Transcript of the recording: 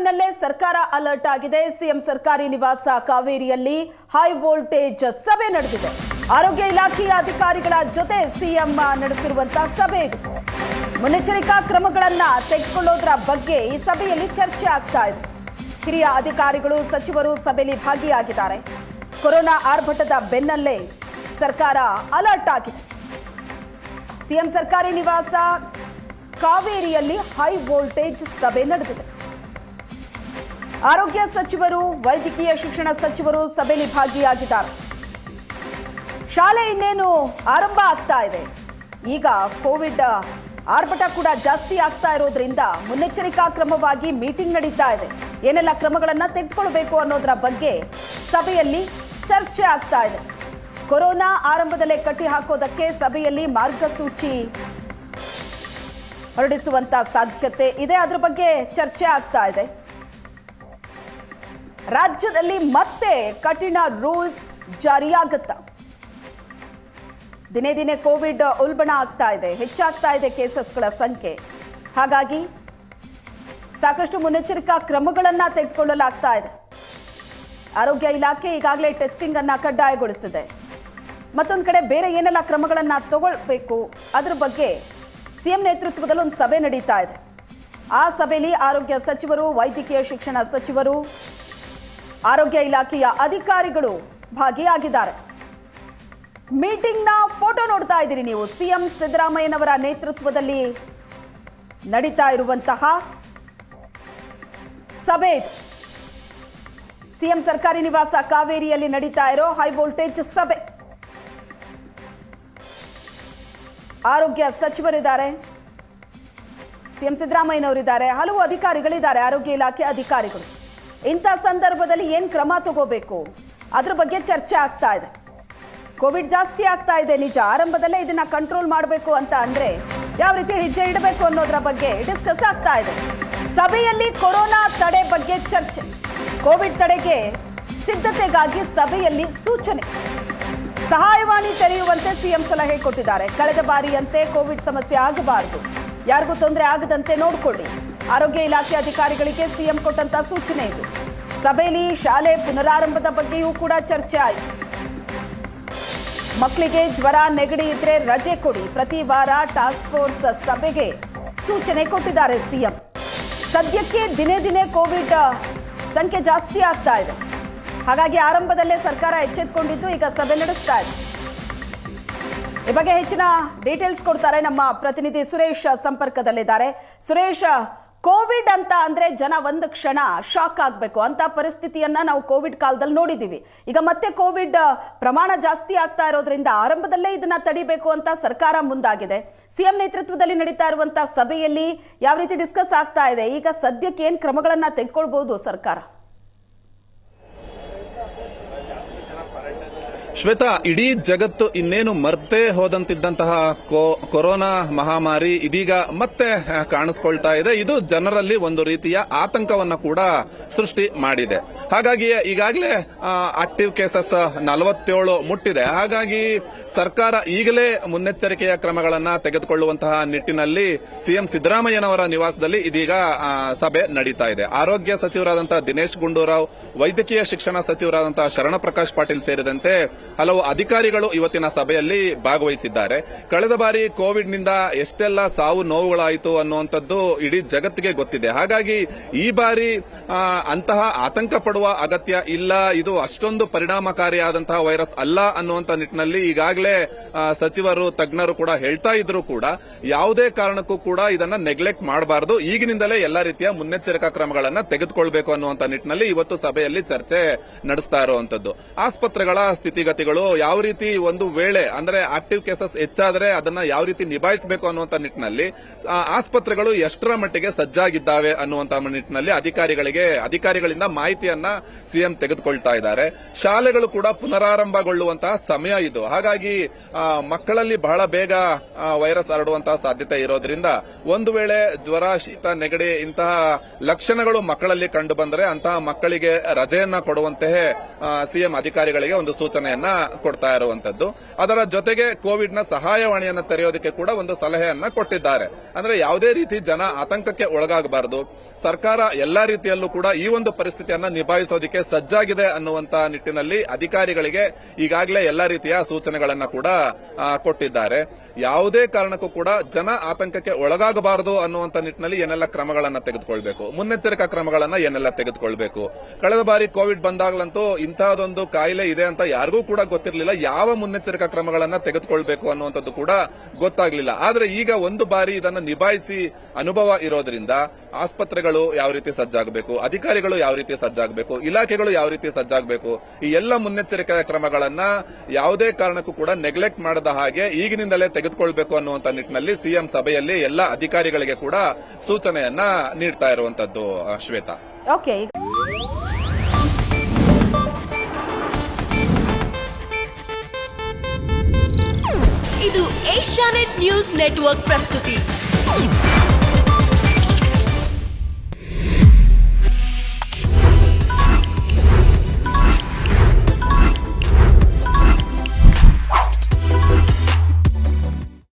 ಬೆನ್ನಲ್ಲೇ ಸರ್ಕಾರ ಅಲರ್ಟ್ ಆಗಿದೆ. ಸಿಎಂ ಸರ್ಕಾರಿ ನಿವಾಸ ಕಾವೇರಿಯಲ್ಲಿ ಹೈ ವೋಲ್ಟೇಜ್ ಸಭೆ ನಡೆದಿದೆ. ಆರೋಗ್ಯ ಇಲಾಖೆಯ ಅಧಿಕಾರಿಗಳ ಜೊತೆ ಸಿಎಂ ನಡೆಸಿರುವಂತಹ ಸಭೆ ಇದು. ಮುನ್ನೆಚ್ಚರಿಕಾ ಕ್ರಮಗಳನ್ನು ತೆಗೆದುಕೊಳ್ಳೋದ್ರ ಬಗ್ಗೆ ಈ ಸಭೆಯಲ್ಲಿ ಚರ್ಚೆ ಆಗ್ತಾ ಇದೆ. ಹಿರಿಯ ಅಧಿಕಾರಿಗಳು ಸಚಿವರು ಸಭೆಯಲ್ಲಿ ಭಾಗಿಯಾಗಿದ್ದಾರೆ. ಕೊರೋನಾ ಆರ್ಭಟದ ಬೆನ್ನಲ್ಲೇ ಸರ್ಕಾರ ಅಲರ್ಟ್ ಆಗಿದೆ. ಸಿಎಂ ಸರ್ಕಾರಿ ನಿವಾಸ ಕಾವೇರಿಯಲ್ಲಿ ಹೈ ವೋಲ್ಟೇಜ್ ಸಭೆ ನಡೆದಿದೆ. ಆರೋಗ್ಯ ಸಚಿವರು, ವೈದ್ಯಕೀಯ ಶಿಕ್ಷಣ ಸಚಿವರು ಸಭೆಯಲ್ಲಿ ಭಾಗಿಯಾಗಿದ್ದಾರೆ. ಶಾಲೆ ಇನ್ನೇನು ಆರಂಭ ಆಗ್ತಾ ಇದೆ. ಈಗ ಕೋವಿಡ್ ಆರ್ಭಟ ಕೂಡ ಜಾಸ್ತಿ ಆಗ್ತಾ ಇರೋದ್ರಿಂದ ಮುನ್ನೆಚ್ಚರಿಕಾ ಕ್ರಮವಾಗಿ ಮೀಟಿಂಗ್ ನಡೀತಾ ಇದೆ. ಏನೆಲ್ಲ ಕ್ರಮಗಳನ್ನು ತೆಗೆದುಕೊಳ್ಬೇಕು ಅನ್ನೋದರ ಬಗ್ಗೆ ಸಭೆಯಲ್ಲಿ ಚರ್ಚೆ ಆಗ್ತಾ ಇದೆ. ಕೊರೋನಾ ಆರಂಭದಲ್ಲೇ ಕಟ್ಟಿ ಹಾಕೋದಕ್ಕೆ ಸಭೆಯಲ್ಲಿ ಮಾರ್ಗಸೂಚಿ ಹೊರಡಿಸುವಂತ ಸಾಧ್ಯತೆ ಇದೆ. ಅದರ ಬಗ್ಗೆ ಚರ್ಚೆ ಆಗ್ತಾ ಇದೆ. ರಾಜ್ಯದಲ್ಲಿ ಮತ್ತೆ ಕಠಿಣ ರೂಲ್ಸ್ ಜಾರಿಯಾಗುತ್ತಾ? ದಿನೇ ದಿನೇ ಕೋವಿಡ್ ಉಲ್ಬಣ ಆಗ್ತಾ ಇದೆ, ಹೆಚ್ಚಾಗ್ತಾ ಇದೆ ಕೇಸಸ್ಗಳ ಸಂಖ್ಯೆ. ಹಾಗಾಗಿ ಸಾಕಷ್ಟು ಮುನ್ನೆಚ್ಚರಿಕಾ ಕ್ರಮಗಳನ್ನು ತೆಗೆದುಕೊಳ್ಳಲಾಗ್ತಾ ಇದೆ. ಆರೋಗ್ಯ ಇಲಾಖೆ ಈಗಾಗಲೇ ಟೆಸ್ಟಿಂಗ್ ಅನ್ನ ಕಡ್ಡಾಯಗೊಳಿಸಿದೆ. ಮತ್ತೊಂದು ಕಡೆ ಬೇರೆ ಏನೆಲ್ಲ ಕ್ರಮಗಳನ್ನು ತಗೊಳ್ಬೇಕು ಅದರ ಬಗ್ಗೆ ಸಿಎಂ ನೇತೃತ್ವದಲ್ಲಿ ಒಂದು ಸಭೆ ನಡೀತಾ ಇದೆ. ಆ ಸಭೆಯಲ್ಲಿ ಆರೋಗ್ಯ ಸಚಿವರು, ವೈದ್ಯಕೀಯ ಶಿಕ್ಷಣ ಸಚಿವರು, ಆರೋಗ್ಯ ಇಲಾಖೆಯ ಅಧಿಕಾರಿಗಳು ಭಾಗಿಯಾಗಿದ್ದಾರೆ. ಮೀಟಿಂಗ್ನ ಫೋಟೋ ನೋಡ್ತಾ ಇದ್ದೀರಿ ನೀವು. ಸಿಎಂ ಸಿದ್ದರಾಮಯ್ಯನವರ ನೇತೃತ್ವದಲ್ಲಿ ನಡೀತಾ ಇರುವಂತಹ ಸಭೆ ಇದು. ಸಿಎಂ ಸರ್ಕಾರಿ ನಿವಾಸ ಕಾವೇರಿಯಲ್ಲಿ ನಡೀತಾ ಇರೋ ಹೈ ವೋಲ್ಟೇಜ್ ಸಭೆ. ಆರೋಗ್ಯ ಸಚಿವರಿದ್ದಾರೆ, ಸಿಎಂ ಸಿದ್ದರಾಮಯ್ಯನವರಿದ್ದಾರೆ, ಹಲವು ಅಧಿಕಾರಿಗಳಿದ್ದಾರೆ, ಆರೋಗ್ಯ ಇಲಾಖೆ ಅಧಿಕಾರಿಗಳು. ಇಂಥ ಸಂದರ್ಭದಲ್ಲಿ ಏನು ಕ್ರಮ ತಗೋಬೇಕು ಅದ್ರ ಬಗ್ಗೆ ಚರ್ಚೆ ಆಗ್ತಾ ಇದೆ. ಕೋವಿಡ್ ಜಾಸ್ತಿ ಆಗ್ತಾ ಇದೆ ನಿಜ, ಆರಂಭದಲ್ಲೇ ಇದನ್ನ ಕಂಟ್ರೋಲ್ ಮಾಡಬೇಕು ಅಂತ ಅಂದ್ರೆ ಯಾವ ರೀತಿ ಹೆಜ್ಜೆ ಇಡಬೇಕು ಅನ್ನೋದರ ಬಗ್ಗೆ ಡಿಸ್ಕಸ್ ಆಗ್ತಾ ಇದೆ. ಸಭೆಯಲ್ಲಿ ಕೊರೋನಾ ತಡೆ ಬಗ್ಗೆ ಚರ್ಚೆ, ಕೋವಿಡ್ ತಡೆಗೆ ಸಿದ್ಧತೆಗಾಗಿ ಸಭೆಯಲ್ಲಿ ಸೂಚನೆ. ಸಹಾಯವಾಣಿ ತೆರೆಯುವಂತೆ ಸಿಎಂ ಸಲಹೆ ಕೊಟ್ಟಿದ್ದಾರೆ. ಕಳೆದ ಬಾರಿಯಂತೆ ಕೋವಿಡ್ ಸಮಸ್ಯೆ ಆಗಬಾರದು, ಯಾರಿಗೂ ತೊಂದರೆ ಆಗದಂತೆ ನೋಡಿಕೊಳ್ಳಿ. ಆರೋಗ್ಯ ಇಲಾಖೆ ಅಧಿಕಾರಿಗಳಿಗೆ ಸಿಎಂ ಕೊಟ್ಟಂತ ಸೂಚನೆ ಇದು. ಸಭೆಯಲ್ಲಿ ಶಾಲೆ ಪುನರಾರಂಭದ ಬಗ್ಗೆಯೂ ಕೂಡ ಚರ್ಚೆ ಆಯಿತು. ಮಕ್ಕಳಿಗೆ ಜ್ವರ, ನೆಗಡಿ ಇದ್ರೆ ರಜೆ ಕೊಡಿ. ಪ್ರತಿ ವಾರ ಟಾಸ್ಕ್ ಫೋರ್ಸ್ ಸಭೆಗೆ ಸೂಚನೆ ಕೊಟ್ಟಿದ್ದಾರೆ ಸಿಎಂ. ಸದ್ಯಕ್ಕೆ ದಿನೇ ದಿನೇ ಕೋವಿಡ್ ಸಂಖ್ಯೆ ಜಾಸ್ತಿ ಆಗ್ತಾ ಇದೆ. ಹಾಗಾಗಿ ಆರಂಭದಲ್ಲೇ ಸರ್ಕಾರ ಎಚ್ಚೆತ್ತುಕೊಂಡಿದ್ದು ಈಗ ಸಭೆ ನಡೆಸ್ತಾ ಇದೆ. ಈ ಬಗ್ಗೆ ಹೆಚ್ಚಿನ ಡೀಟೇಲ್ಸ್ ಕೊಡ್ತಾರೆ ನಮ್ಮ ಪ್ರತಿನಿಧಿ ಸುರೇಶ್ ಸಂಪರ್ಕದಲ್ಲಿದ್ದಾರೆ. ಸುರೇಶ್, ಕೋವಿಡ್ ಅಂತ ಅಂದ್ರೆ ಜನ ಒಂದು ಕ್ಷಣ ಶಾಕ್ ಆಗಬೇಕು ಅಂತ ಪರಿಸ್ಥಿತಿಯನ್ನ ನಾವು ಕೋವಿಡ್ ಕಾಲದಲ್ಲಿ ನೋಡಿದ್ದೀವಿ. ಈಗ ಮತ್ತೆ ಕೋವಿಡ್ ಪ್ರಮಾಣ ಜಾಸ್ತಿ ಆಗ್ತಾ ಇರೋದ್ರಿಂದ ಆರಂಭದಲ್ಲೇ ಇದನ್ನ ತಡಿಬೇಕು ಅಂತ ಸರ್ಕಾರ ಮುಂದಾಗಿದೆ. ಸಿಎಂ ನೇತೃತ್ವದಲ್ಲಿ ನಡೀತಾ ಇರುವಂತಹ ಸಭೆಯಲ್ಲಿ ಯಾವ ರೀತಿ ಡಿಸ್ಕಸ್ ಆಗ್ತಾ ಇದೆ? ಈಗ ಸದ್ಯಕ್ಕೆ ಏನ್ ಕ್ರಮಗಳನ್ನ ತೆಗೆದುಕೊಳ್ಬಹುದು ಸರ್ಕಾರ? ಶ್ವೇತಾ, ಇಡೀ ಜಗತ್ತು ಇನ್ನೇನು ಮರ್ತೇ ಹೋದಂತಿದ್ದಂತಹ ಕೊರೋನಾ ಮಹಾಮಾರಿ ಇದೀಗ ಮತ್ತೆ ಕಾಣಿಸ್ಕೊಳ್ತಾ ಇದೆ. ಇದು ಜನರಲ್ಲಿ ಒಂದು ರೀತಿಯ ಆತಂಕವನ್ನ ಕೂಡ ಸೃಷ್ಟಿ ಮಾಡಿದೆ. ಹಾಗಾಗಿ ಈಗಾಗಲೇ ಆಕ್ಟಿವ್ ಕೇಸಸ್ 47 ಮುಟ್ಟಿದೆ. ಹಾಗಾಗಿ ಸರ್ಕಾರ ಈಗಲೇ ಮುನ್ನೆಚ್ಚರಿಕೆಯ ಕ್ರಮಗಳನ್ನ ತೆಗೆದುಕೊಳ್ಳುವಂತಹ ನಿಟ್ಟಿನಲ್ಲಿ ಸಿಎಂ ಸಿದ್ದರಾಮಯ್ಯನವರ ನಿವಾಸದಲ್ಲಿ ಇದೀಗ ಸಭೆ ನಡೀತಾ ಇದೆ. ಆರೋಗ್ಯ ಸಚಿವರಾದಂತಹ ದಿನೇಶ್ ಗುಂಡೂರಾವ್, ವೈದ್ಯಕೀಯ ಶಿಕ್ಷಣ ಸಚಿವರಾದಂತಹ ಶರಣ ಪ್ರಕಾಶ್ ಪಾಟೀಲ್ ಸೇರಿದಂತೆ ಹಲವು ಅಧಿಕಾರಿಗಳು ಇವತ್ತಿನ ಸಭೆಯಲ್ಲಿ ಭಾಗವಹಿಸಿದ್ದಾರೆ. ಕಳೆದ ಬಾರಿ ಕೋವಿಡ್ನಿಂದ ಎಷ್ಟೆಲ್ಲ ಸಾವು ನೋವುಗಳಾಯಿತು ಅನ್ನುವಂಥದ್ದು ಇಡೀ ಜಗತ್ತಿಗೆ ಗೊತ್ತಿದೆ. ಹಾಗಾಗಿ ಈ ಬಾರಿ ಅಂತಹ ಆತಂಕ ಪಡುವ ಅಗತ್ಯ ಇಲ್ಲ, ಇದು ಅಷ್ಟೊಂದು ಪರಿಣಾಮಕಾರಿಯಾದಂತಹ ವೈರಸ್ ಅಲ್ಲ ಅನ್ನುವಂಥ ನಿಟ್ಟಿನಲ್ಲಿ ಈಗಾಗಲೇ ಸಚಿವರು, ತಜ್ಞರು ಕೂಡ ಹೇಳ್ತಾ ಇದ್ರು ಕೂಡ ಯಾವುದೇ ಕಾರಣಕ್ಕೂ ಕೂಡ ಇದನ್ನ ನೆಗ್ಲೆಕ್ಟ್ ಮಾಡಬಾರದು, ಈಗಿನಿಂದಲೇ ಎಲ್ಲಾ ರೀತಿಯ ಮುನ್ನೆಚ್ಚರಿಕಾ ಕ್ರಮಗಳನ್ನು ತೆಗೆದುಕೊಳ್ಬೇಕು ಅನ್ನುವಂಥ ನಿಟ್ಟಿನಲ್ಲಿ ಇವತ್ತು ಸಭೆಯಲ್ಲಿ ಚರ್ಚೆ ನಡೆಸ್ತಾ ಇರುವಂತದ್ದು. ಆಸ್ಪತ್ರೆಗಳ ಸ್ಥಿತಿಗತಿ ಯಾವ ರೀತಿ ಒಂದು ವೇಳೆ ಅಂದ್ರೆ ಆಕ್ಟಿವ್ ಕೇಸಸ್ ಹೆಚ್ಚಾದ್ರೆ ಅದನ್ನ ಯಾವ ರೀತಿ ನಿಭಾಯಿಸಬೇಕು ಅನ್ನುವಂತ ನಿಟ್ಟಿನಲ್ಲಿ ಆಸ್ಪತ್ರೆಗಳು ಎಷ್ಟರ ಮಟ್ಟಿಗೆ ಸಜ್ಜಾಗಿದ್ದಾವೆ ಅನ್ನುವಂತ ನಿಟ್ಟಿನಲ್ಲಿ ಅಧಿಕಾರಿಗಳಿಂದ ಮಾಹಿತಿಯನ್ನ ಸಿಎಂ ತೆಗೆದುಕೊಳ್ತಾ ಇದ್ದಾರೆ. ಶಾಲೆಗಳು ಕೂಡ ಪುನರಾರಂಭಗೊಳ್ಳುವಂತಹ ಸಮಯ ಇದು. ಹಾಗಾಗಿ ಮಕ್ಕಳಲ್ಲಿ ಬಹಳ ಬೇಗ ವೈರಸ್ ಹರಡುವಂತಹ ಸಾಧ್ಯತೆ ಇರೋದ್ರಿಂದ ಒಂದು ವೇಳೆ ಜ್ವರ, ಶೀತ, ನೆಗಡಿ ಇಂತಹ ಲಕ್ಷಣಗಳು ಮಕ್ಕಳಲ್ಲಿ ಕಂಡು ಬಂದರೆ ಅಂತಹ ಮಕ್ಕಳಿಗೆ ರಜೆಯನ್ನ ಕೊಡುವಂತೆ ಸಿಎಂ ಅಧಿಕಾರಿಗಳಿಗೆ ಒಂದು ಸೂಚನೆಯನ್ನ ಕೊಡ್ತಾ ಇರುವಂತದ್ದು. ಅದರ ಜೊತೆಗೆ ಕೋವಿಡ್ ನ ಸಹಾಯವಾಣಿಯನ್ನು ತೆರೆಯೋದಕ್ಕೆ ಕೂಡ ಒಂದು ಸಲಹೆಯನ್ನ ಕೊಟ್ಟಿದ್ದಾರೆ. ಅಂದ್ರೆ ಯಾವುದೇ ರೀತಿ ಜನ ಆತಂಕಕ್ಕೆ ಒಳಗಾಗಬಾರದು. ಸರ್ಕಾರ ಎಲ್ಲಾ ರೀತಿಯಲ್ಲೂ ಕೂಡ ಈ ಒಂದು ಪರಿಸ್ಥಿತಿಯನ್ನ ನಿಭಾಯಿಸೋದಕ್ಕೆ ಸಜ್ಜಾಗಿದೆ ಅನ್ನುವಂತ ನಿಟ್ಟಿನಲ್ಲಿ ಅಧಿಕಾರಿಗಳಿಗೆ ಈಗಾಗಲೇ ಎಲ್ಲಾ ರೀತಿಯ ಸೂಚನೆಗಳನ್ನ ಕೂಡ ಕೊಟ್ಟಿದ್ದಾರೆ. ಯಾವುದೇ ಕಾರಣಕ್ಕೂ ಕೂಡ ಜನ ಆತಂಕಕ್ಕೆ ಒಳಗಾಗಬಾರದು ಅನ್ನುವಂತ ನಿಟ್ಟಿನಲ್ಲಿ ಏನೆಲ್ಲ ಕ್ರಮಗಳನ್ನ ತೆಗೆದುಕೊಳ್ಬೇಕು, ಮುನ್ನೆಚ್ಚರಿಕಾ ಕ್ರಮಗಳನ್ನ ಏನೆಲ್ಲ ತೆಗೆದುಕೊಳ್ಬೇಕು. ಕಳೆದ ಬಾರಿ ಕೋವಿಡ್ ಬಂದಾಗ್ಲಂತೂ ಇಂತಹದೊಂದು ಕಾಯಿಲೆ ಇದೆ ಅಂತ ಯಾರಿಗೂ ಕೂಡ ಗೊತ್ತಿರಲಿಲ್ಲ. ಯಾವ ಮುನ್ನೆಚ್ಚರಿಕಾ ಕ್ರಮಗಳನ್ನ ತೆಗೆದುಕೊಳ್ಬೇಕು ಅನ್ನುವಂಥದ್ದು ಕೂಡ ಗೊತ್ತಾಗ್ಲಿಲ್ಲ. ಆದ್ರೆ ಈಗ ಒಂದು ಬಾರಿ ಇದನ್ನ ನಿಭಾಯಿಸಿ ಅನುಭವ ಇರೋದ್ರಿಂದ ಆಸ್ಪತ್ರೆಗಳು ಯಾವ ರೀತಿ ಸಜ್ಜಾಗಬೇಕು, ಅಧಿಕಾರಿಗಳು ಯಾವ ರೀತಿ ಸಜ್ಜಾಗಬೇಕು, ಇಲಾಖೆಗಳು ಯಾವ ರೀತಿ ಸಜ್ಜಾಗಬೇಕು, ಈ ಎಲ್ಲ ಮುನ್ನೆಚ್ಚರಿಕಾ ಕ್ರಮಗಳನ್ನ ಯಾವುದೇ ಕಾರಣಕ್ಕೂ ಕೂಡ ನೆಗ್ಲೆಕ್ಟ್ ಮಾಡದ ಹಾಗೆ ಈಗಿನಿಂದಲೇ ತೆಗೆದುಕೊಳ್ಬೇಕು ಅನ್ನುವಂತ ನಿಟ್ಟಿನಲ್ಲಿ ಸಿಎಂ ಸಭೆಯಲ್ಲಿ ಎಲ್ಲ ಅಧಿಕಾರಿಗಳಿಗೆ ಕೂಡ ಸೂಚನೆಯನ್ನ ನೀಡ್ತಾ ಇರುವಂತದ್ದು. ಶ್ವೇತಾ, ಓಕೆ. ಇದು ಏಷ್ಯಾನೆಟ್ ನ್ಯೂಸ್ ನೆಟ್ವರ್ಕ್ ಪ್ರಸ್ತುತಿ.